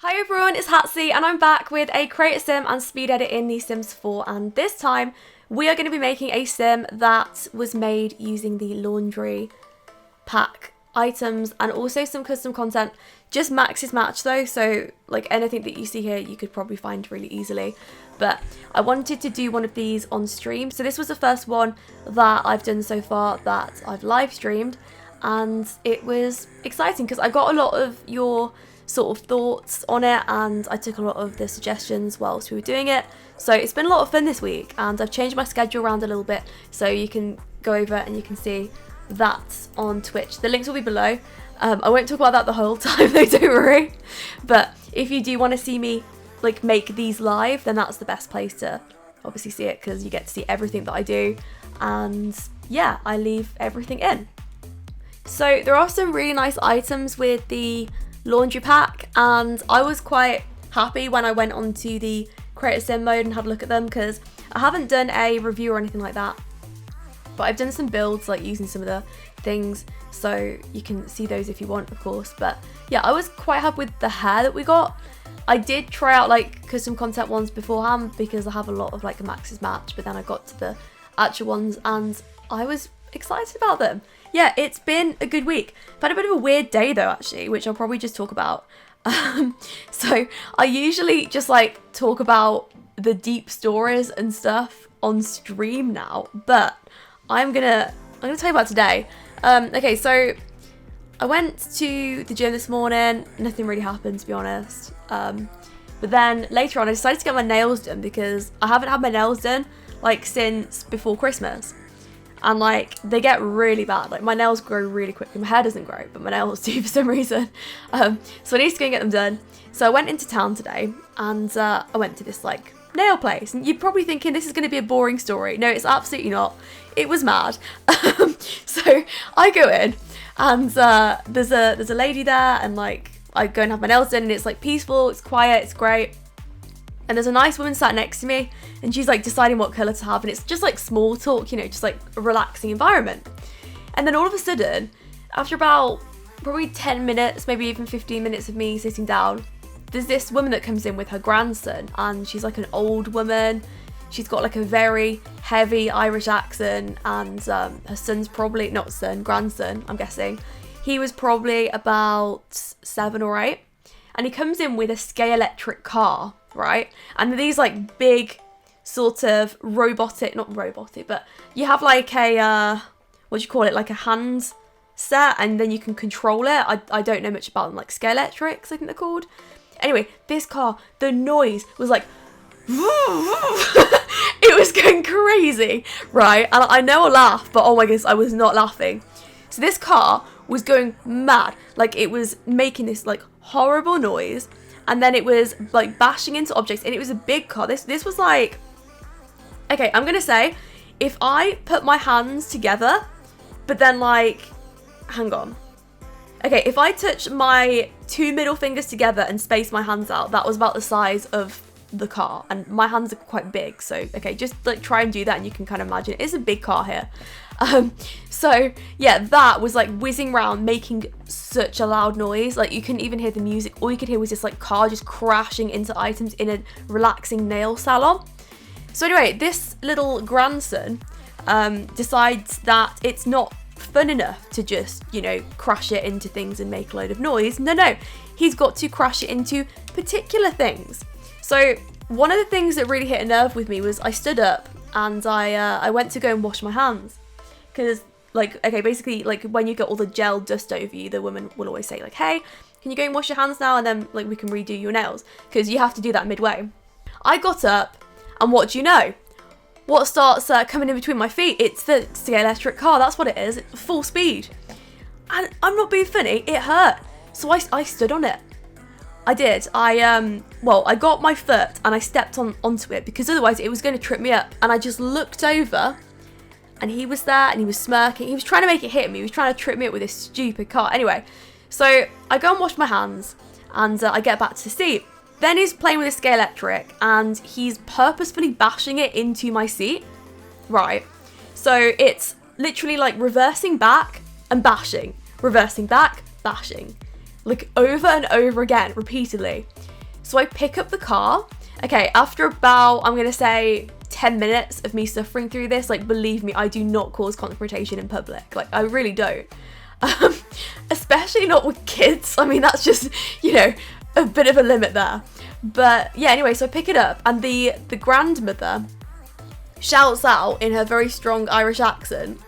Hi everyone, it's Hatsy and I'm back with a create a sim and speed edit in The Sims 4, and this time we are going to be making a sim that was made using the laundry pack items and also some custom content. Just maxes match though, so like anything that you see here you could probably find really easily. But I wanted to do one of these on stream, so this was the first one that I've done so far that I've live streamed, and it was exciting because I got a lot of your sort of thoughts on it and I took a lot of the suggestions whilst we were doing it. So it's been a lot of fun this week and I've changed my schedule around a little bit, so you can go over and you can see that on Twitch. The links will be below. I won't talk about that the whole time though, don't worry. But if you do want to see me like make these live, then that's the best place to obviously see it, because you get to see everything that I do, and yeah, I leave everything in. So there are some really nice items with the laundry pack, and I was quite happy when I went onto the create a sim mode and had a look at them, because I haven't done a review or anything like that, but I've done some builds like using some of the things, so you can see those if you want, of course. But yeah, I was quite happy with the hair that we got. I did try out like custom content ones beforehand because I have a lot of like a maxes match, but then I got to the actual ones and I was excited about them. Yeah, it's been a good week. I've had a bit of a weird day though, actually, which I'll probably just talk about. So I usually just like talk about the deep stories and stuff on stream now, but I'm gonna tell you about today. Okay, so I went to the gym this morning. Nothing really happened, to be honest. But then later on, I decided to get my nails done because I haven't had my nails done like since before Christmas. And like they get really bad. Like my nails grow really quickly. My hair doesn't grow, but my nails do for some reason. So I need to go and get them done. So I went into town today and I went to this like nail place. And you're probably thinking this is going to be a boring story. No, it's absolutely not. It was mad. So I go in and there's a lady there, and like I go and have my nails done, and it's like peaceful, it's quiet, it's great. And there's a nice woman sat next to me and she's like deciding what colour to have, and it's just like small talk, you know, just like a relaxing environment. And then all of a sudden, after about probably 10 minutes, maybe even 15 minutes of me sitting down, there's this woman that comes in with her grandson, and she's like an old woman. She's got like a very heavy Irish accent, and her son's probably, not son, grandson, I'm guessing. He was probably about 7 or 8. And he comes in with a Skye electric car, right? And these like big sort of robotic, not robotic, but you have like a, what do you call it? Like a hand set, and then you can control it. I don't know much about them, like Skye electrics, I think they're called. Anyway, this car, the noise was like, it was going crazy, right? And I know I laugh, but oh my goodness, I was not laughing. So this car was going mad. Like it was making this like horrible noise, and then it was like bashing into objects, and it was a big car. This was like, okay, I'm gonna say, if I put my hands together, but then like, hang on. Okay, if I touch my 2 middle fingers together and space my hands out, that was about the size of the car, and my hands are quite big, so okay, just like try and do that and you can kind of imagine it is a big car here. So yeah, that was like whizzing around, making such a loud noise, like you couldn't even hear the music. All you could hear was this like car just crashing into items in a relaxing nail salon. So anyway, this little grandson decides that it's not fun enough to just, you know, crash it into things and make a load of noise. No, he's got to crash it into particular things. So one of the things that really hit a nerve with me was I stood up and I went to go and wash my hands. Because, like, okay, basically, like, when you get all the gel dust over you, the woman will always say, like, hey, can you go and wash your hands now? And then, like, we can redo your nails. Because you have to do that midway. I got up, and what do you know? What starts coming in between my feet? It's the Skye electric car. That's what it is. It's full speed. And I'm not being funny. It hurt. So I stood on it. I did. I got my foot, and I stepped onto it, because otherwise it was going to trip me up. And I just looked over, and he was there, and he was smirking. He was trying to make it hit me. He was trying to trip me up with this stupid car. Anyway, so I go and wash my hands, and I get back to the seat. Then he's playing with his Skye electric, and he's purposefully bashing it into my seat. Right. So it's literally like reversing back and bashing. Reversing back, bashing. Like over and over again, repeatedly. So I pick up the car. Okay, after about, I'm going to say 10 minutes of me suffering through this, like, believe me, I do not cause confrontation in public. Like, I really don't. Especially not with kids. I mean, that's just, you know, a bit of a limit there. But yeah, anyway, so I pick it up and the grandmother shouts out in her very strong Irish accent,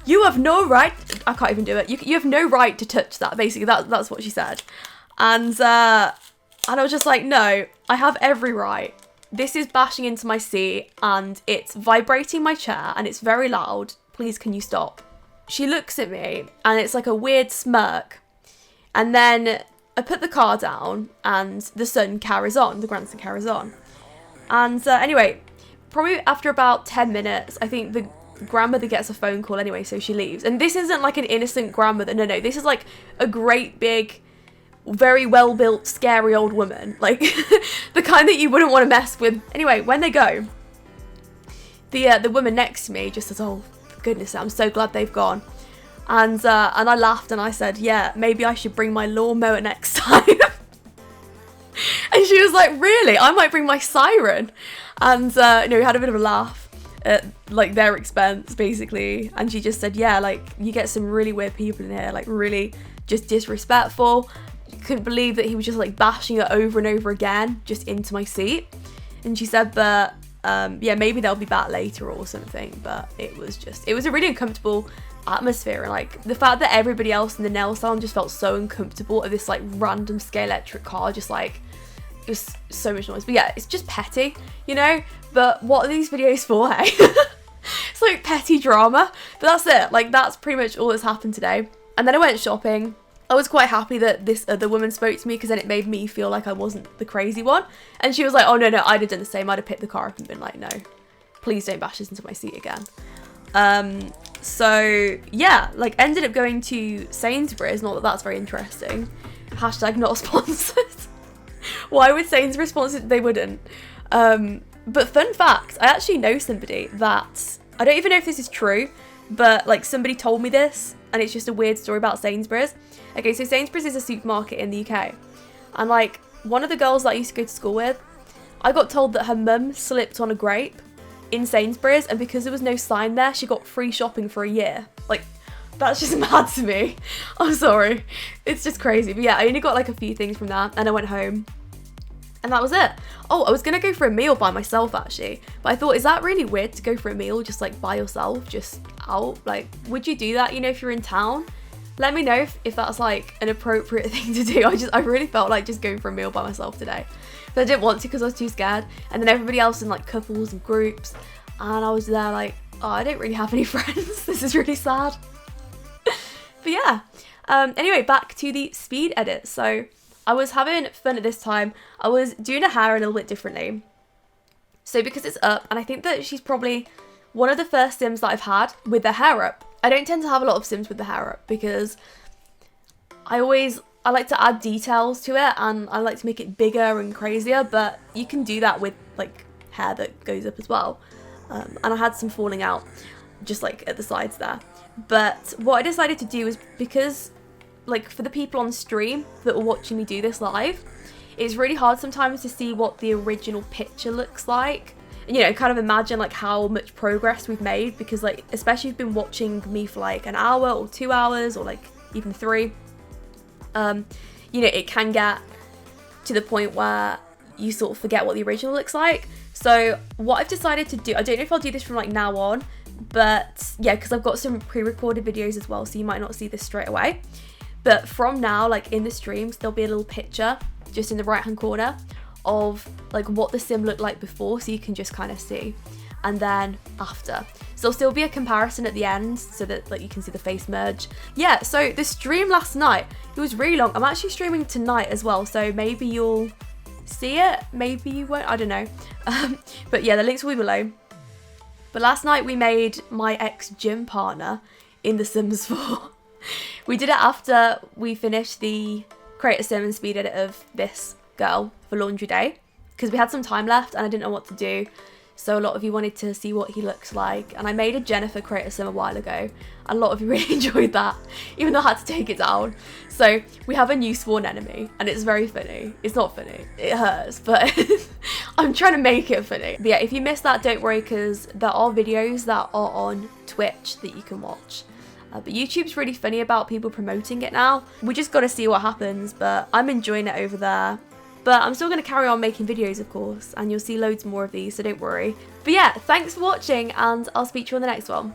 "You have no right," I can't even do it, you have no right to touch that, basically, that's what she said. And I was just like, no, I have every right. This is bashing into my seat and it's vibrating my chair and it's very loud. Please, can you stop? She looks at me and it's like a weird smirk. And then I put the car down and the grandson carries on. And anyway, probably after about 10 minutes, I think the grandmother gets a phone call anyway, so she leaves. And this isn't like an innocent grandmother. No, this is like a great big, very well-built, scary old woman. Like, the kind that you wouldn't want to mess with. Anyway, when they go, the woman next to me just says, "Oh, for goodness, I'm so glad they've gone." And I laughed and I said, "Yeah, maybe I should bring my lawnmower next time." And she was like, "Really? I might bring my siren." And we had a bit of a laugh at like their expense, basically. And she just said, "Yeah, like, you get some really weird people in here, like really just disrespectful. Couldn't believe that he was just like bashing it over and over again just into my seat." And she said that yeah, maybe they'll be back later or something, but it was a really uncomfortable atmosphere. And like the fact that everybody else in the nail salon just felt so uncomfortable at this like random scale electric car, just like, it was so much noise. But yeah, it's just petty, you know. But what are these videos for, hey? It's like petty drama. But that's it, like that's pretty much all that's happened today. And then I went shopping. I was quite happy that this other woman spoke to me, because then it made me feel like I wasn't the crazy one. And she was like, "Oh no, I'd have done the same. I'd have picked the car up and been like, no, please don't bash this into my seat again." So yeah, like ended up going to Sainsbury's. Not that that's very interesting. Hashtag not sponsored. Why would Sainsbury's sponsor it? They wouldn't. But fun fact, I actually know somebody that, I don't even know if this is true, but like somebody told me this, and it's just a weird story about Sainsbury's. Okay, so Sainsbury's is a supermarket in the UK. And like one of the girls that I used to go to school with, I got told that her mum slipped on a grape in Sainsbury's, and because there was no sign there, she got free shopping for a year. Like, that's just mad to me. I'm sorry. It's just crazy. But yeah, I only got like a few things from that, and I went home. And that was it. Oh, I was going to go for a meal by myself actually. But I thought, is that really weird to go for a meal just like by yourself, just out? Like, would you do that, you know, if you're in town? Let me know if that's like an appropriate thing to do. I really felt like just going for a meal by myself today. But I didn't want to because I was too scared. And then everybody else in like couples and groups. And I was there like, oh, I don't really have any friends. This is really sad. But yeah. Anyway, back to the speed edit. So I was having fun at this time. I was doing her hair a little bit differently. So because it's up, and I think that she's probably one of the first Sims that I've had with their hair up. I don't tend to have a lot of Sims with the hair up because I like to add details to it, and I like to make it bigger and crazier, but you can do that with like hair that goes up as well. And I had some falling out just like at the sides there. But what I decided to do is, because like for the people on stream that are watching me do this live, it's really hard sometimes to see what the original picture looks like. And, you know, kind of imagine like how much progress we've made, because like, especially if you've been watching me for like an hour or 2 hours or like even 3, you know, it can get to the point where you sort of forget what the original looks like. So what I've decided to do, I don't know if I'll do this from like now on, but yeah, because I've got some pre-recorded videos as well, so you might not see this straight away. But from now, like in the streams, there'll be a little picture just in the right hand corner of like what the sim looked like before, so you can just kind of see, and then after. So there'll still be a comparison at the end so that like you can see the face merge. Yeah, so the stream last night, it was really long. I'm actually streaming tonight as well, so maybe you'll see it, maybe you won't, I don't know. But yeah, the links will be below. But last night we made my ex-gym partner in The Sims 4. We did it after we finished the create a sim and speed edit of this girl for laundry day, because we had some time left and I didn't know what to do. So a lot of you wanted to see what he looks like, and I made a Jennifer creator sim a while ago. A lot of you really enjoyed that, even though I had to take it down. So we have a new spawn enemy, and it's very funny. It's not funny, it hurts, but I'm trying to make it funny. But yeah, if you missed that, don't worry, because there are videos that are on Twitch that you can watch. But YouTube's really funny about people promoting it now. We just got to see what happens, but I'm enjoying it over there. But I'm still going to carry on making videos, of course, and you'll see loads more of these, so don't worry. But yeah, thanks for watching, and I'll speak to you on the next one.